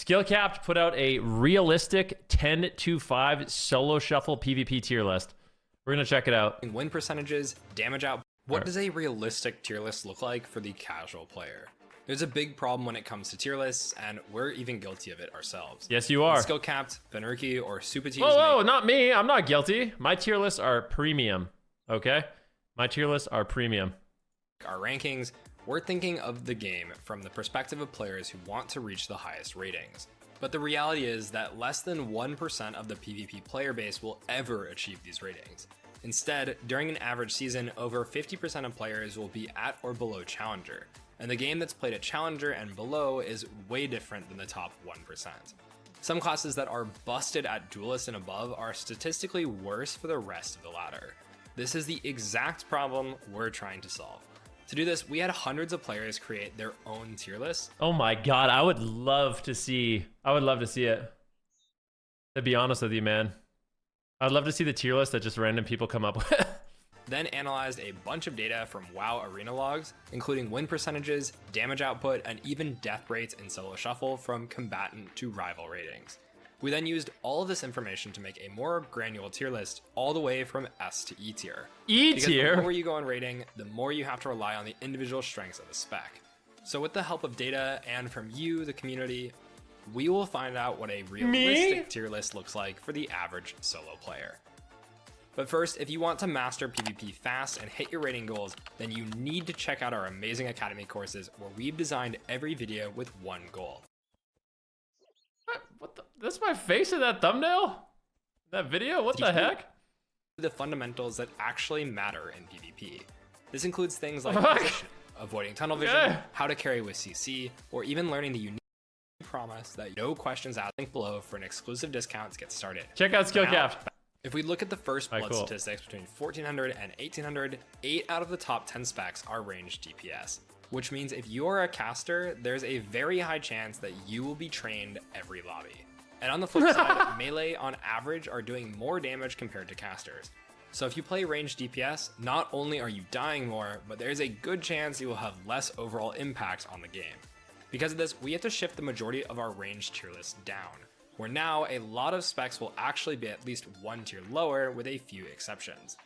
Skill Capped put out a realistic 10-5 solo shuffle PvP tier list. We're going to check it out. Win percentages, damage out. What does a realistic tier list look like for the casual player? There's a big problem when it comes to tier lists, and we're even guilty of it ourselves. Yes, you are. Skill Capped, Venruki, or Super Teams. Whoa, not me. I'm not guilty. My tier lists are premium. Okay? My tier lists are premium. Our rankings, we're thinking of the game from the perspective of players who want to reach the highest ratings. But the reality is that less than 1% of the PvP player base will ever achieve these ratings. Instead, during an average season, over 50% of players will be at or below Challenger, and the game that's played at Challenger and below is way different than the top 1%. Some classes that are busted at Duelist and above are statistically worse for the rest of the ladder. This is the exact problem we're trying to solve. To do this, we had hundreds of players create their own tier lists. Oh my god, I would love to see it. To be honest with you, man. I'd love to see the tier list that just random people come up with. Then analyzed a bunch of data from WoW arena logs, including win percentages, damage output, and even death rates in solo shuffle from combatant to rival ratings. We then used all of this information to make a more granular tier list all the way from S to E tier. E Because tier? the more you go in rating, the more you have to rely on the individual strengths of the spec. So with the help of data and from you, the community, we will find out what a realistic tier list looks like for the average solo player. But first, if you want to master PvP fast and hit your rating goals, then you need to check out our amazing Academy courses where we've designed every video with one goal. What the? That's my face in that thumbnail? That video? What the heck? The fundamentals that actually matter in PvP. This includes things like position, avoiding tunnel vision, how to carry with CC, or even learning the unique promise that no questions asked. Link below for an exclusive discount to get started. Check out Skill Capped. If we look at the first blood statistics between 1400 and 1800, 8 out of the top 10 specs are ranged DPS, which means if you're a caster, there's a very high chance that you will be trained every lobby. And on the flip side, melee on average are doing more damage compared to casters. So if you play ranged DPS, not only are you dying more, but there's a good chance you will have less overall impact on the game. Because of this, we have to shift the majority of our ranged tier list down, where now a lot of specs will actually be at least one tier lower with a few exceptions.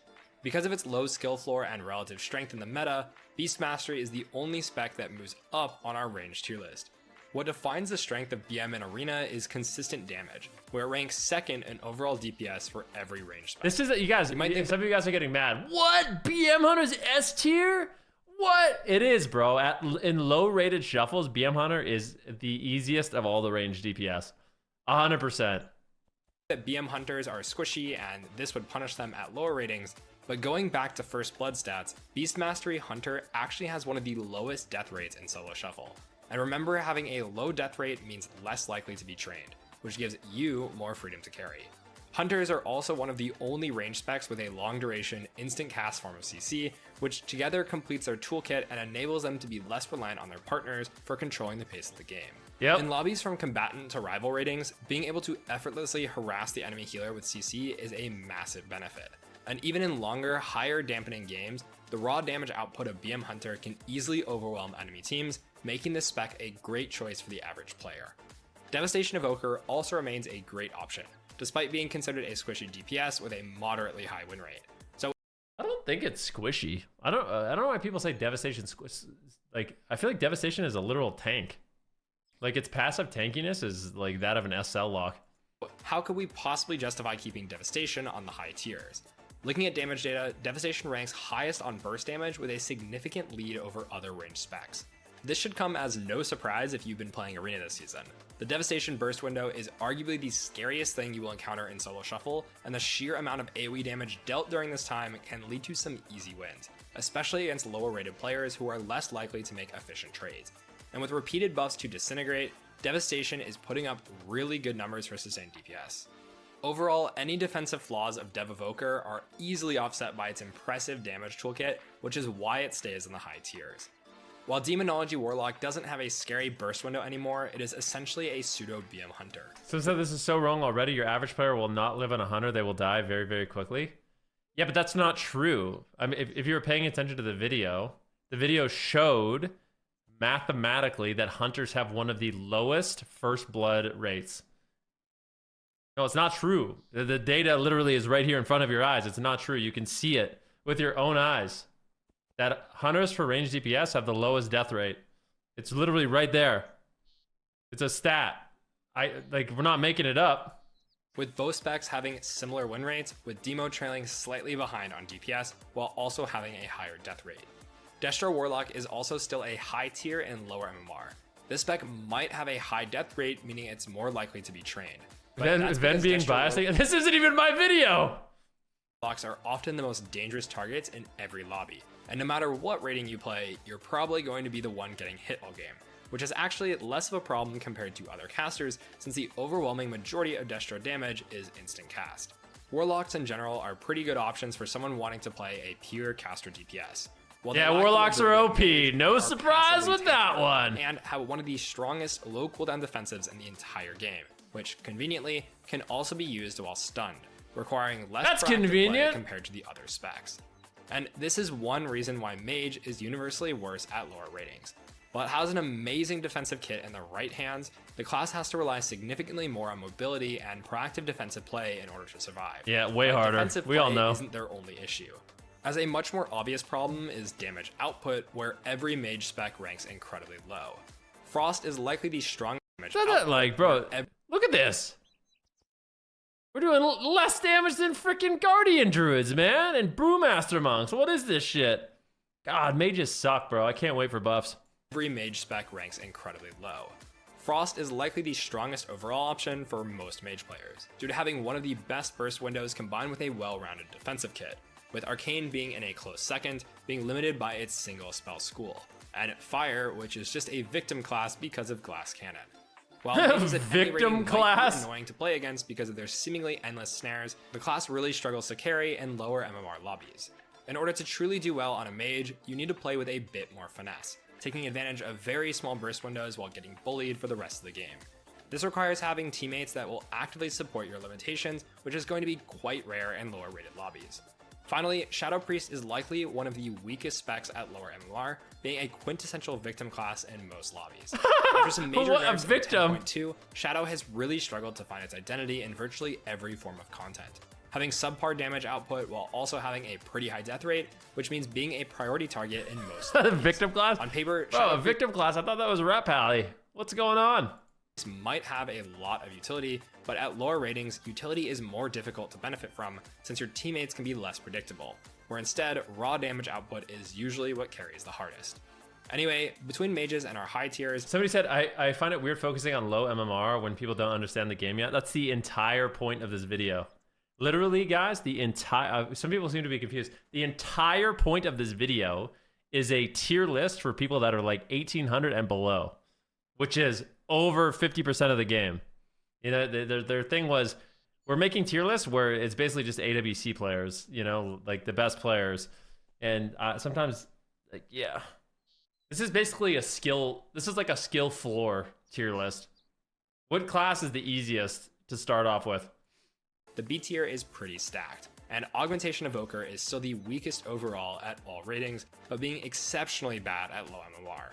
Because of its low skill floor and relative strength in the meta, Beast Mastery is the only spec that moves up on our ranged tier list. What defines the strength of BM in Arena is consistent damage, where it ranks second in overall DPS for every range spec. This is you guys. Some of you guys are getting mad. What? BM Hunter's S tier? What? It is, bro. In low rated shuffles, BM Hunter is the easiest of all the ranged DPS. 100%. That BM Hunters are squishy and this would punish them at lower ratings, but going back to First Blood stats, Beast Mastery Hunter actually has one of the lowest death rates in solo shuffle. And remember, having a low death rate means less likely to be trained, which gives you more freedom to carry. Hunters are also one of the only range specs with a long duration instant cast form of CC, which together completes their toolkit and enables them to be less reliant on their partners for controlling the pace of the game. Yep. In lobbies from combatant to rival ratings, being able to effortlessly harass the enemy healer with CC is a massive benefit. And even in longer, higher dampening games, the raw damage output of BM Hunter can easily overwhelm enemy teams, making this spec a great choice for the average player. Devastation Evoker also remains a great option, despite being considered a squishy DPS with a moderately high win rate. So I don't think it's squishy. I don't know why people say Devastation like, I feel like Devastation is a literal tank. Like, its passive tankiness is like that of an SL lock. How could we possibly justify keeping Devastation on the high tiers? Looking at damage data, Devastation ranks highest on burst damage with a significant lead over other ranged specs. This should come as no surprise if you've been playing Arena this season. The Devastation burst window is arguably the scariest thing you will encounter in solo shuffle, and the sheer amount of AoE damage dealt during this time can lead to some easy wins, especially against lower rated players who are less likely to make efficient trades. And with repeated buffs to Disintegrate, Devastation is putting up really good numbers for sustained DPS. Overall, any defensive flaws of Dev Evoker are easily offset by its impressive damage toolkit, which is why it stays in the high tiers. While Demonology Warlock doesn't have a scary burst window anymore, it is essentially a pseudo BM Hunter. So this is so wrong already. Your average player will not live on 100. They will die very, very quickly. Yeah, but that's not true. I mean, if you were paying attention to the video showed mathematically that hunters have one of the lowest first blood rates. No, it's not true. The data literally is right here in front of your eyes. It's not true. You can see it with your own eyes. That hunters for ranged DPS have the lowest death rate. It's literally right there. It's a stat. We're not making it up. With both specs having similar win rates, with Demo trailing slightly behind on DPS while also having a higher death rate. Destro Warlock is also still a high tier and lower MMR. This spec might have a high death rate, meaning it's more likely to be trained. Ven being biased. This isn't even my video. Warlocks are often the most dangerous targets in every lobby, and no matter what rating you play, you're probably going to be the one getting hit all game, which is actually less of a problem compared to other casters since the overwhelming majority of Destro damage is instant cast. Warlocks in general are pretty good options for someone wanting to play a pure caster DPS. Yeah, Warlocks are OP. No surprise with that one. And have one of the strongest low cooldown defensives in the entire game, which conveniently can also be used while stunned, requiring less proactive play compared to the other specs. And this is one reason why Mage is universally worse at lower ratings. While it has an amazing defensive kit in the right hands, the class has to rely significantly more on mobility and proactive defensive play in order to survive. Yeah, way harder. We all know. Isn't their only issue. As a much more obvious problem is damage output, where every Mage spec ranks incredibly low. Frost is likely the strongest damage output. Bro, look at this. We're doing less damage than freaking Guardian Druids, man, and Brewmaster Monks. What is this shit? God, mages suck, bro. I can't wait for buffs. Every Mage spec ranks incredibly low. Frost is likely the strongest overall option for most Mage players, due to having one of the best burst windows combined with a well-rounded defensive kit, with Arcane being in a close second, being limited by its single spell school, and Fire, which is just a victim class because of Glass Cannon. While victim class might be annoying to play against because of their seemingly endless snares, the class really struggles to carry in lower MMR lobbies. In order to truly do well on a Mage, you need to play with a bit more finesse, taking advantage of very small burst windows while getting bullied for the rest of the game. This requires having teammates that will actively support your limitations, which is going to be quite rare in lower rated lobbies. Finally, Shadow Priest is likely one of the weakest specs at lower MMR, being a quintessential victim class in most lobbies. After some major nerfs in 10.2, Shadow has really struggled to find its identity in virtually every form of content, having subpar damage output while also having a pretty high death rate, which means being a priority target in most victim class? On paper, bro, a victim class? I thought that was Rat Pally. What's going on? Might have a lot of utility, but at lower ratings, utility is more difficult to benefit from since your teammates can be less predictable, where instead, raw damage output is usually what carries the hardest. Anyway, between mages and our high tiers... Somebody said, I find it weird focusing on low MMR when people don't understand the game yet. That's the entire point of this video. Literally, guys, the entire... some people seem to be confused. The entire point of this video is a tier list for people that are like 1800 and below, which is over 50% of the game. You know, their thing was, we're making tier lists where it's basically just AWC players, you know, like the best players. And sometimes, like, yeah. This is basically a skill, this is like a skill floor tier list. What class is the easiest to start off with? The B tier is pretty stacked, and Augmentation Evoker is still the weakest overall at all ratings, but being exceptionally bad at low MMR.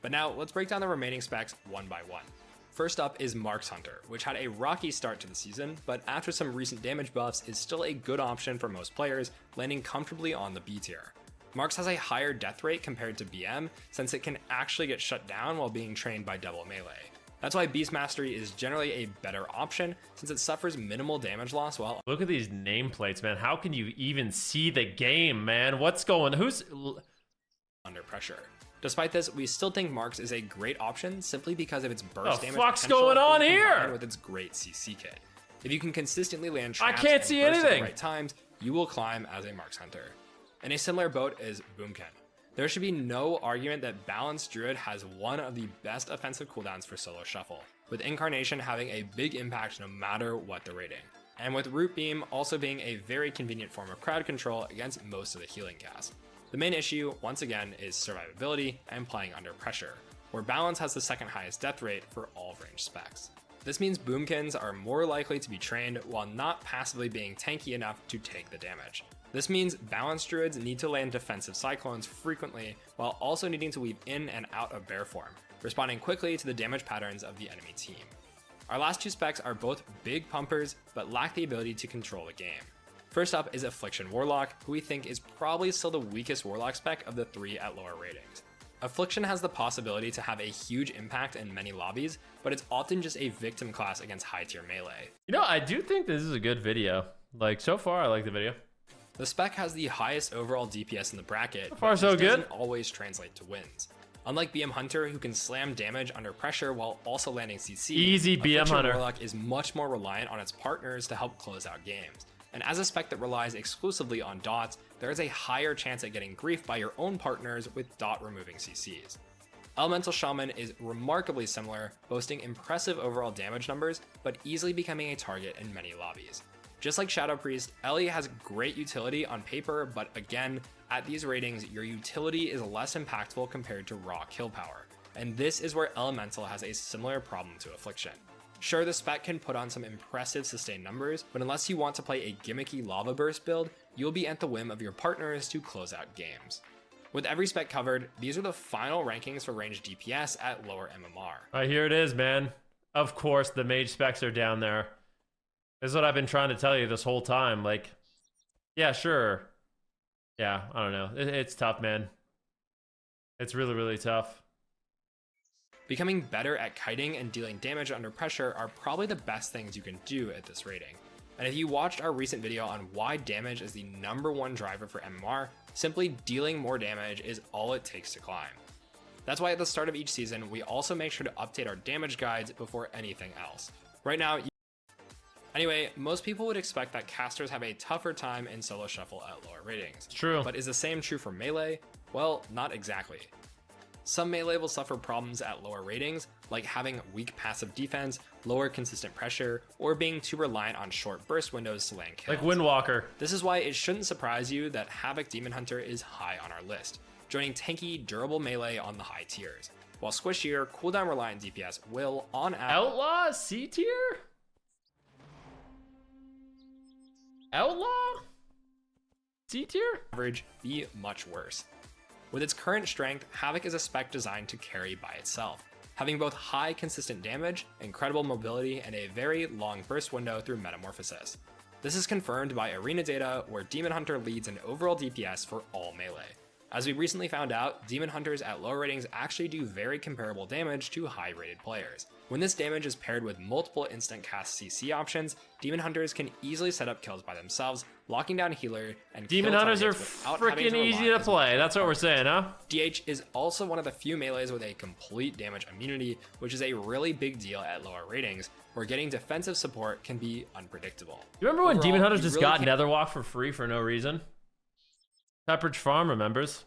But now, let's break down the remaining specs one by one. First up is Marks Hunter, which had a rocky start to the season, but after some recent damage buffs is still a good option for most players, landing comfortably on the B tier. Marks has a higher death rate compared to BM, since it can actually get shut down while being trained by double melee. That's why Beast Mastery is generally a better option, since it suffers minimal damage loss while... Look at these nameplates, man. How can you even see the game, man? What's going... Who's... under pressure. Despite this, we still think Marks is a great option simply because of its burst damage fuck's going on here? With its great CC kit. If you can consistently land traps I can't see anything at the right times, you will climb as a Marks Hunter. In a similar boat is Boomkin. There should be no argument that Balanced Druid has one of the best offensive cooldowns for solo shuffle, with Incarnation having a big impact no matter what the rating, and with Root Beam also being a very convenient form of crowd control against most of the healing cast. The main issue, once again, is survivability and playing under pressure, where Balance has the second highest death rate for all range specs. This means Boomkins are more likely to be trained while not passively being tanky enough to take the damage. This means balanced druids need to land defensive cyclones frequently while also needing to weave in and out of bear form, responding quickly to the damage patterns of the enemy team. Our last two specs are both big pumpers, but lack the ability to control the game. First up is Affliction Warlock, who we think is probably still the weakest Warlock spec of the three at lower ratings. Affliction has the possibility to have a huge impact in many lobbies, but it's often just a victim class against high tier melee. You know, I do think this is a good video. Like, so far, I like the video. The spec has the highest overall DPS in the bracket, so far, but so this good. Doesn't always translate to wins. Unlike BM Hunter, who can slam damage under pressure while also landing CC, easy BM Hunter. Warlock is much more reliant on its partners to help close out games. And as a spec that relies exclusively on dots, there is a higher chance at getting grief by your own partners with dot removing CCs. Elemental Shaman is remarkably similar, boasting impressive overall damage numbers, but easily becoming a target in many lobbies. Just like Shadow Priest, Ellie has great utility on paper, but again, at these ratings, your utility is less impactful compared to raw kill power. And this is where Elemental has a similar problem to Affliction. Sure, the spec can put on some impressive sustained numbers, but unless you want to play a gimmicky lava burst build, you'll be at the whim of your partners to close out games. With every spec covered, these are the final rankings for ranged DPS at lower MMR. All right, here it is, man. Of course, the mage specs are down there. This is what I've been trying to tell you this whole time. Like, yeah, sure. Yeah, I don't know. It's tough, man. It's really, really tough. Becoming better at kiting and dealing damage under pressure are probably the best things you can do at this rating. And if you watched our recent video on why damage is the #1 driver for MMR, simply dealing more damage is all it takes to climb. That's why at the start of each season, we also make sure to update our damage guides before anything else. Right now, anyway, most people would expect that casters have a tougher time in solo shuffle at lower ratings. It's true. But is the same true for melee? Well, not exactly. Some melee will suffer problems at lower ratings, like having weak passive defense, lower consistent pressure, or being too reliant on short burst windows to land kills. Like Windwalker. This is why it shouldn't surprise you that Havoc Demon Hunter is high on our list, joining tanky, durable melee on the high tiers, while squishier, cooldown reliant DPS will, on average, Outlaw C tier? Outlaw? C tier? average be much worse. With its current strength, Havoc is a spec designed to carry by itself, having both high consistent damage, incredible mobility, and a very long burst window through Metamorphosis. This is confirmed by arena data where Demon Hunter leads in overall DPS for all melee. As we recently found out, Demon Hunters at lower ratings actually do very comparable damage to high rated players. When this damage is paired with multiple instant cast CC options, Demon Hunters can easily set up kills by themselves, locking down healer and Demon kill Hunters are targets without having freaking rely easy to as play. much. That's what we're saying, huh? DH is also one of the few melees with a complete damage immunity, which is a really big deal at lower ratings, where getting defensive support can be unpredictable. You remember when Overall, Demon Hunters you just really got can't- Netherwalk for free for no reason? Pepperidge Farm remembers.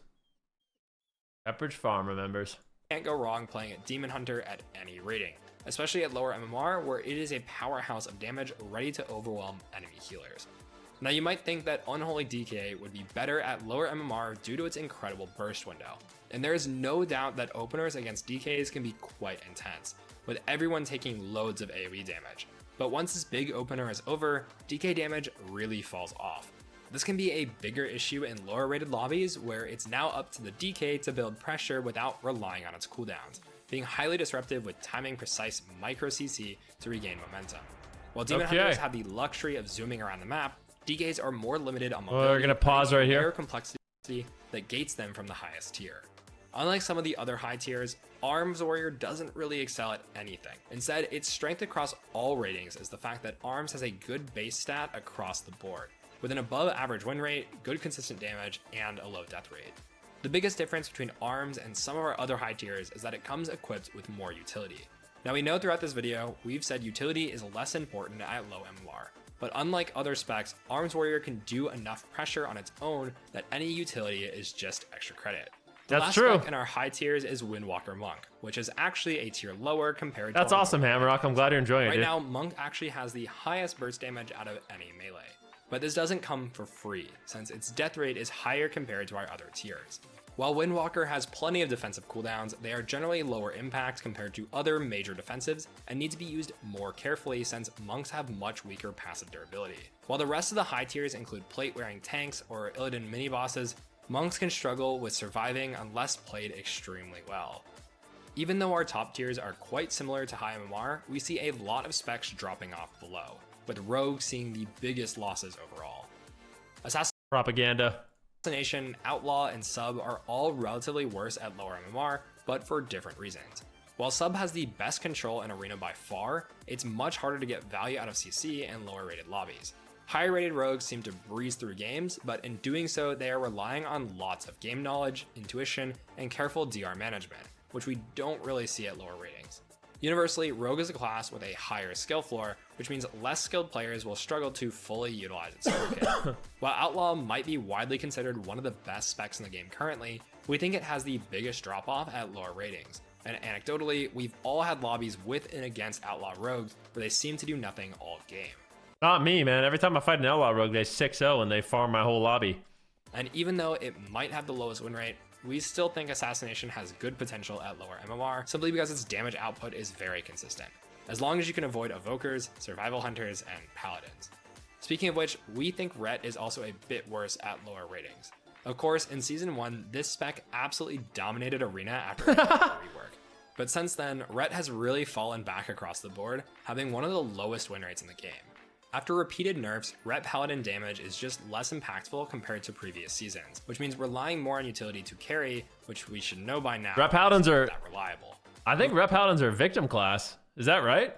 Pepperidge Farm remembers. Can't go wrong playing a Demon Hunter at any rating, especially at lower MMR where it is a powerhouse of damage ready to overwhelm enemy healers. Now you might think that Unholy DK would be better at lower MMR due to its incredible burst window, and there is no doubt that openers against DKs can be quite intense, with everyone taking loads of AoE damage. But once this big opener is over, DK damage really falls off. This can be a bigger issue in lower rated lobbies where it's now up to the DK to build pressure without relying on its cooldowns, being highly disruptive with timing precise micro CC to regain momentum. While Demon Hunters have the luxury of zooming around the map, DKs are more limited on mobility. We're gonna pause right here. Complexity that gates them from the highest tier. Unlike some of the other high tiers, Arms Warrior doesn't really excel at anything. Instead, its strength across all ratings is the fact that Arms has a good base stat across the board, with an above average win rate, good consistent damage, and a low death rate. The biggest difference between Arms and some of our other high tiers is that it comes equipped with more utility. Now we know throughout this video, we've said utility is less important at low MMR, but unlike other specs, Arms Warrior can do enough pressure on its own that any utility is just extra credit. The That's last true. spec in our high tiers is Windwalker Monk, which is actually a tier lower compared to That's awesome, Hammerrock. I'm glad you're enjoying it, right dude. now, Monk actually has the highest burst damage out of any melee. But this doesn't come for free, since its death rate is higher compared to our other tiers. While Windwalker has plenty of defensive cooldowns, they are generally lower impact compared to other major defensives and need to be used more carefully since monks have much weaker passive durability. While the rest of the high tiers include plate-wearing tanks or Illidan mini-bosses, monks can struggle with surviving unless played extremely well. Even though our top tiers are quite similar to high MMR, we see a lot of specs dropping off below, with Rogue seeing the biggest losses overall. Propaganda. Assassination, Outlaw, and Sub are all relatively worse at lower MMR, but for different reasons. While Sub has the best control in Arena by far, it's much harder to get value out of CC in lower rated lobbies. Higher rated rogues seem to breeze through games, but in doing so, they are relying on lots of game knowledge, intuition, and careful DR management, which we don't really see at lower ratings. Universally, Rogue is a class with a higher skill floor, which means less skilled players will struggle to fully utilize its toolkit. While Outlaw might be widely considered one of the best specs in the game currently, we think it has the biggest drop-off at lower ratings. And anecdotally, we've all had lobbies with and against Outlaw rogues where they seem to do nothing all game. Not me, man. Every time I fight an Outlaw rogue, they 6-0 and they farm my whole lobby. And even though it might have the lowest win rate, we still think Assassination has good potential at lower MMR, simply because its damage output is very consistent, as long as you can avoid Evokers, Survival Hunters, and Paladins. Speaking of which, we think Ret is also a bit worse at lower ratings. Of course, in Season 1, this spec absolutely dominated Arena after rework, but since then, Ret has really fallen back across the board, having one of the lowest win rates in the game. After repeated nerfs, Ret Paladin damage is just less impactful compared to previous seasons, which means relying more on utility to carry, which we should know by now. Ret Paladins are that reliable. I think Ret Paladins are a victim class. Is that right?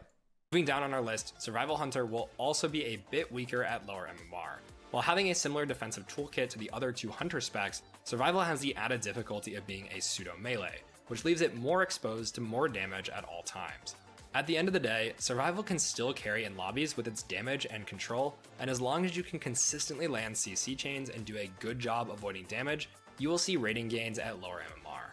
Moving down on our list, Survival Hunter will also be a bit weaker at lower MMR. While having a similar defensive toolkit to the other two Hunter specs, Survival has the added difficulty of being a pseudo melee, which leaves it more exposed to more damage at all times. At the end of the day, Survival can still carry in lobbies with its damage and control, and as long as you can consistently land CC chains and do a good job avoiding damage, you will see rating gains at lower MMR.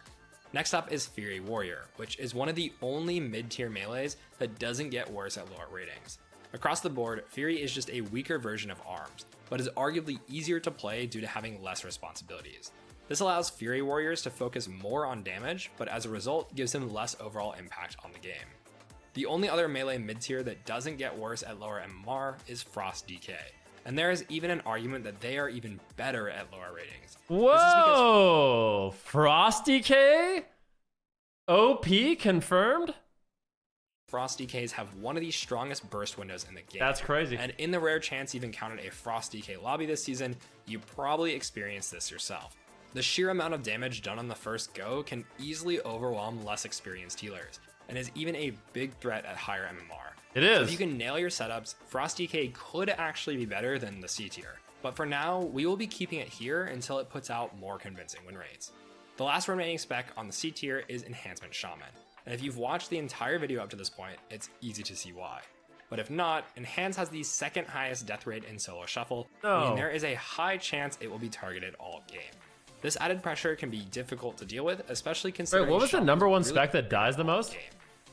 Next up is Fury Warrior, which is one of the only mid-tier melees that doesn't get worse at lower ratings. Across the board, Fury is just a weaker version of ARMS, but is arguably easier to play due to having less responsibilities. This allows Fury Warriors to focus more on damage, but as a result gives them less overall impact on the game. The only other melee mid-tier that doesn't get worse at lower MMR is Frost DK, and there is even an argument that they are even better at lower ratings. Whoa! Frost DK? OP confirmed? Frost DKs have one of the strongest burst windows in the game. That's crazy. And in the rare chance you've encountered a Frost DK lobby this season, you probably experienced this yourself. The sheer amount of damage done on the first go can easily overwhelm less experienced healers, and is even a big threat at higher MMR. It is. So if you can nail your setups, Frost DK could actually be better than the C tier. But for now, we will be keeping it here until it puts out more convincing win rates. The last remaining spec on the C tier is Enhancement Shaman, and if you've watched the entire video up to this point, it's easy to see why. But if not, Enhance has the second highest death rate in solo shuffle, meaning there is a high chance it will be targeted all game. This added pressure can be difficult to deal with, especially considering— Wait, what was the number one spec that dies the most?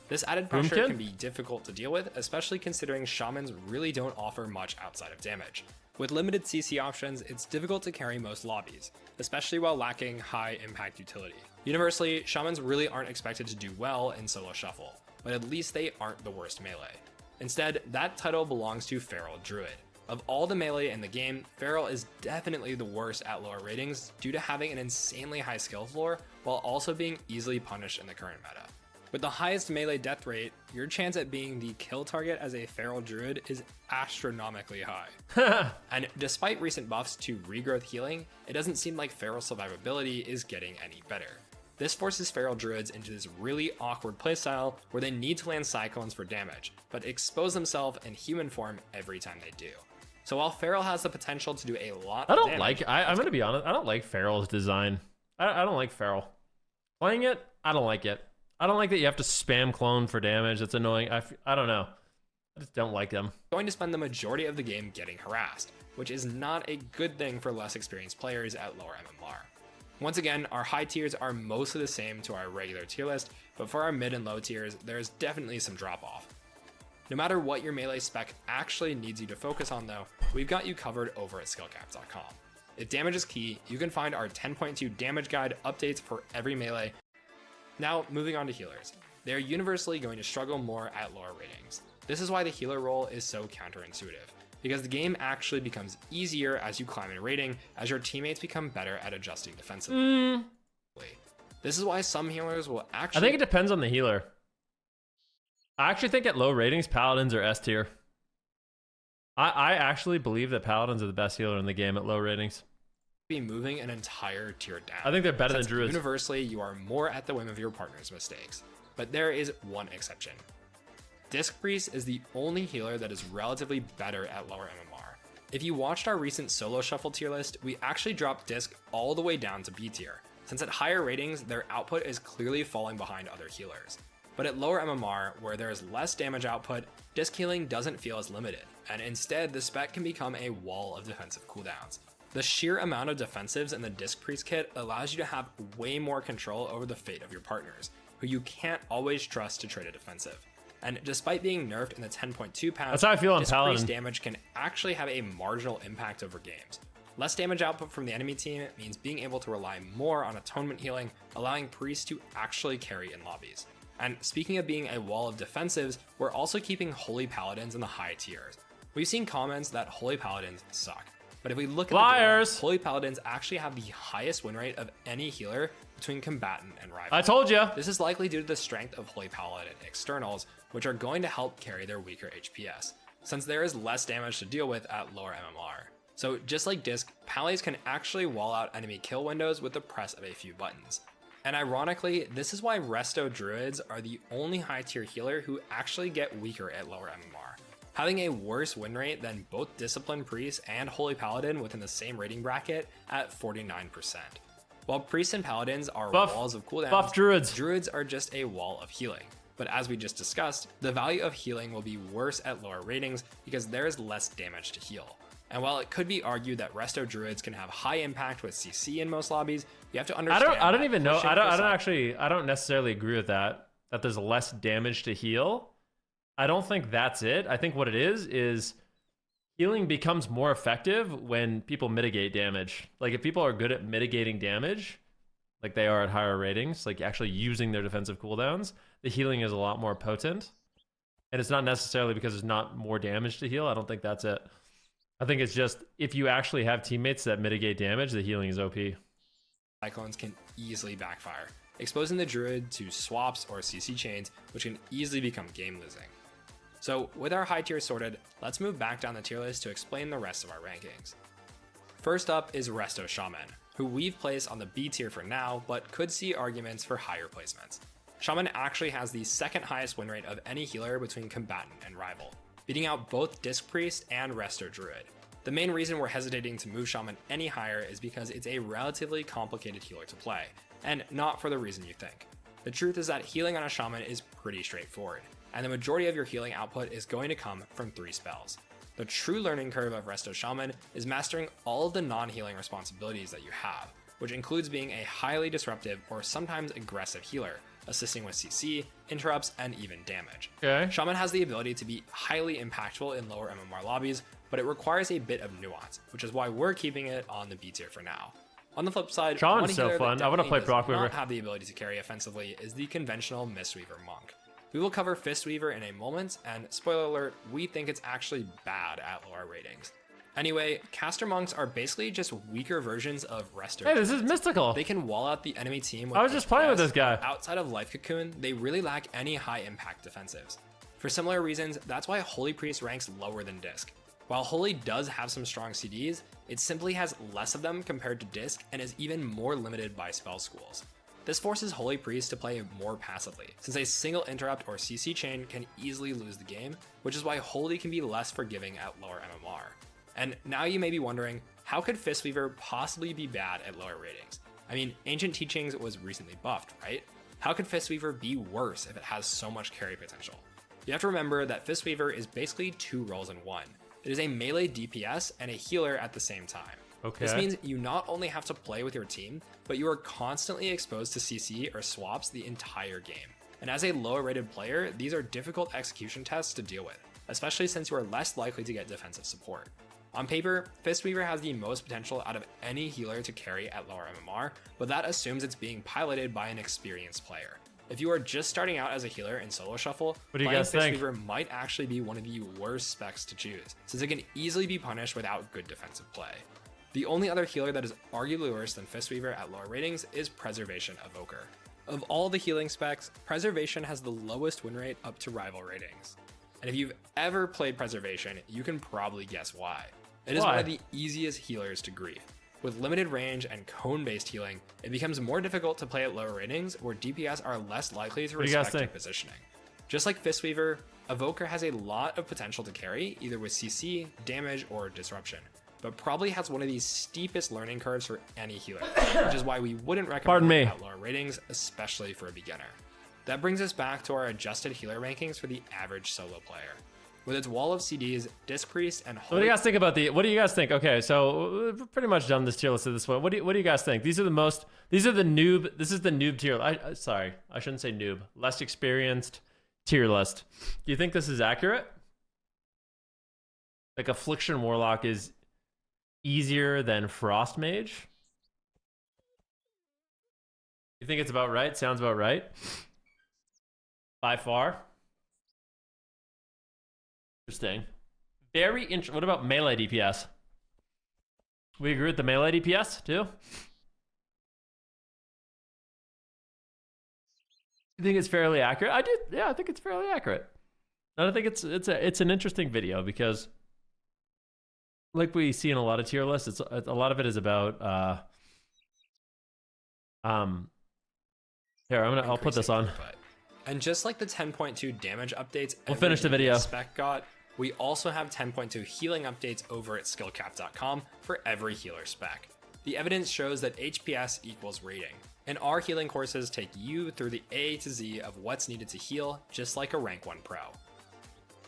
This added pressure can be difficult to deal with, especially considering Shamans really don't offer much outside of damage. With limited CC options, it's difficult to carry most lobbies, especially while lacking high impact utility. Universally, Shamans really aren't expected to do well in solo shuffle, but at least they aren't the worst melee. Instead, that title belongs to Feral Druid. Of all the melee in the game, Feral is definitely the worst at lower ratings due to having an insanely high skill floor while also being easily punished in the current meta. With the highest melee death rate, your chance at being the kill target as a Feral Druid is astronomically high. And despite recent buffs to regrowth healing, it doesn't seem like Feral survivability is getting any better. This forces Feral Druids into this really awkward playstyle where they need to land Cyclones for damage, but expose themselves in human form every time they do. So while Feral has the potential to do a lot of damage— I'm gonna be honest, I don't like Feral's design. I don't like Feral. Playing it, I don't like it. I don't like that you have to spam clone for damage. That's annoying. I don't know. I just don't like them. Going to spend the majority of the game getting harassed, which is not a good thing for less experienced players at lower MMR. Once again, our high tiers are mostly the same to our regular tier list, but for our mid and low tiers, there's definitely some drop off. No matter what your melee spec actually needs you to focus on though, we've got you covered over at skillcaps.com. If damage is key, you can find our 10.2 damage guide updates for every melee. Now, moving on to healers. They are universally going to struggle more at lower ratings. This is why the healer role is so counterintuitive, because the game actually becomes easier as you climb in rating, as your teammates become better at adjusting defensively. This is why some healers will actually... I think it depends on the healer. I actually think at low ratings, Paladins are S tier. I actually believe that Paladins are the best healer in the game at low ratings. Be moving an entire tier down. I think they're better than Druids. Universally, you are more at the whim of your partner's mistakes. But there is one exception. Disc Priest is the only healer that is relatively better at lower MMR. If you watched our recent solo shuffle tier list, we actually dropped Disc all the way down to B tier, since at higher ratings, their output is clearly falling behind other healers. But at lower MMR, where there is less damage output, disc healing doesn't feel as limited, and instead the spec can become a wall of defensive cooldowns. The sheer amount of defensives in the Disc Priest kit allows you to have way more control over the fate of your partners, who you can't always trust to trade a defensive. And despite being nerfed in the 10.2 pound, that's how I feel on Disc Paladin. Priest damage can actually have a marginal impact over games. Less damage output from the enemy team means being able to rely more on atonement healing, allowing Priest to actually carry in lobbies. And speaking of being a wall of defensives, we're also keeping Holy Paladins in the high tiers. We've seen comments that Holy Paladins suck, but if we look at Liars! the data, Holy Paladins actually have the highest win rate of any healer between combatant and rival. I told you. This is likely due to the strength of Holy Paladin externals, which are going to help carry their weaker HPS, since there is less damage to deal with at lower MMR. So just like Disc, Pallies can actually wall out enemy kill windows with the press of a few buttons. And ironically, this is why Resto Druids are the only high tier healer who actually get weaker at lower MMR, having a worse win rate than both Discipline Priest and Holy Paladin within the same rating bracket at 49%. While Priests and Paladins are walls of cooldowns, Druids are just a wall of healing. But as we just discussed, the value of healing will be worse at lower ratings because there is less damage to heal. And while it could be argued that Resto Druids can have high impact with CC in most lobbies, you have to understand. I don't even know. I don't necessarily agree with that there's less damage to heal. I don't think that's it. I think what it is healing becomes more effective when people mitigate damage. Like if people are good at mitigating damage, like they are at higher ratings, like actually using their defensive cooldowns, the healing is a lot more potent. And it's not necessarily because there's not more damage to heal. I don't think that's it. I think it's just if you actually have teammates that mitigate damage, the healing is OP. Cyclones can easily backfire, exposing the Druid to swaps or CC chains, which can easily become game losing. So with our high tier sorted, let's move back down the tier list to explain the rest of our rankings. First up is Resto Shaman, who we've placed on the B tier for now, but could see arguments for higher placements. Shaman actually has the second highest win rate of any healer between combatant and rival, beating out both Disc Priest and Resto Druid. The main reason we're hesitating to move Shaman any higher is because it's a relatively complicated healer to play, and not for the reason you think. The truth is that healing on a Shaman is pretty straightforward, and the majority of your healing output is going to come from 3 spells. The true learning curve of Resto Shaman is mastering all of the non-healing responsibilities that you have, which includes being a highly disruptive or sometimes aggressive healer, assisting with CC, interrupts, and even damage. Okay. Shaman has the ability to be highly impactful in lower MMR lobbies, but it requires a bit of nuance, which is why we're keeping it on the B tier for now. On the flip side, Shaman's so fun. I want to play Brockweaver. Not have the ability to carry offensively is the conventional Mistweaver Monk. We will cover Fistweaver in a moment, and spoiler alert, we think it's actually bad at lower ratings. Anyway, caster monks are basically just weaker versions of Resto. Hey, this is mystical. They can wall out the enemy team with I was just playing with this guy. Outside of Life Cocoon, they really lack any high impact defensives. For similar reasons, that's why Holy Priest ranks lower than Disc. While Holy does have some strong CDs, it simply has less of them compared to Disc and is even more limited by spell schools. This forces Holy Priest to play more passively, since a single interrupt or CC chain can easily lose the game, which is why Holy can be less forgiving at lower MMR. And now you may be wondering, how could Fistweaver possibly be bad at lower ratings? I mean, Ancient Teachings was recently buffed, right? How could Fistweaver be worse if it has so much carry potential? You have to remember that Fistweaver is basically 2 roles in one. It is a melee DPS and a healer at the same time. Okay. This means you not only have to play with your team, but you are constantly exposed to CC or swaps the entire game. And as a lower rated player, these are difficult execution tests to deal with, especially since you are less likely to get defensive support. On paper, Fistweaver has the most potential out of any healer to carry at lower MMR, but that assumes it's being piloted by an experienced player. If you are just starting out as a healer in solo shuffle, what do you guys think? Fistweaver might actually be one of the worst specs to choose, since it can easily be punished without good defensive play. The only other healer that is arguably worse than Fistweaver at lower ratings is Preservation Evoker. Of all the healing specs, Preservation has the lowest win rate up to rival ratings. And if you've ever played Preservation, you can probably guess why. It is one of the easiest healers to grief. With limited range and cone-based healing, it becomes more difficult to play at lower ratings where DPS are less likely to respect your positioning. Just like Fistweaver, Evoker has a lot of potential to carry, either with CC, damage, or disruption, but probably has one of the steepest learning curves for any healer, which is why we wouldn't recommend it at lower ratings, especially for a beginner. That brings us back to our adjusted healer rankings for the average solo player. With its wall of CDs, Disc Priest, and Holy... What do you guys think about what do you guys think? Okay, so we've pretty much done this tier list at this point. What do you guys think? These is the noob tier. Sorry, I shouldn't say noob. Less experienced tier list. Do you think this is accurate? Like Affliction Warlock is easier than Frost Mage? You think it's about right? Sounds about right. By far. Interesting. Very interesting. What about melee DPS? We agree with the melee DPS too? You think it's fairly accurate? I do. Yeah, I think it's fairly accurate. And I think it's an interesting video because, like we see in a lot of tier lists, a lot of it is about here, I'll put this on. And just like the 10.2 damage updates, we'll finish the video. Spec got, we also have 10.2 healing updates over at skillcap.com for every healer spec. The evidence shows that HPS equals rating, and our healing courses take you through the A to Z of what's needed to heal, just like a rank 1 pro.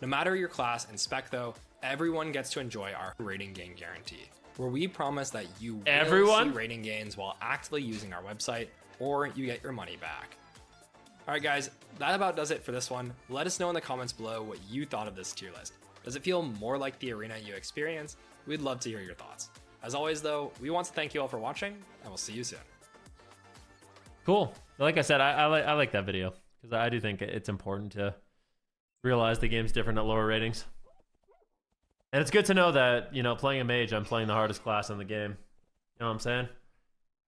No matter your class and spec though, everyone gets to enjoy our rating gain guarantee, where we promise that you will see rating gains while actively using our website, or you get your money back. Alright guys, that about does it for this one. Let us know in the comments below what you thought of this tier list. Does it feel more like the arena you experienced? We'd love to hear your thoughts. As always though, we want to thank you all for watching, and we'll see you soon. Cool. Like I said, I like that video, because I do think it's important to realize the game's different at lower ratings. And it's good to know that, you know, playing a mage, I'm playing the hardest class in the game. You know what I'm saying?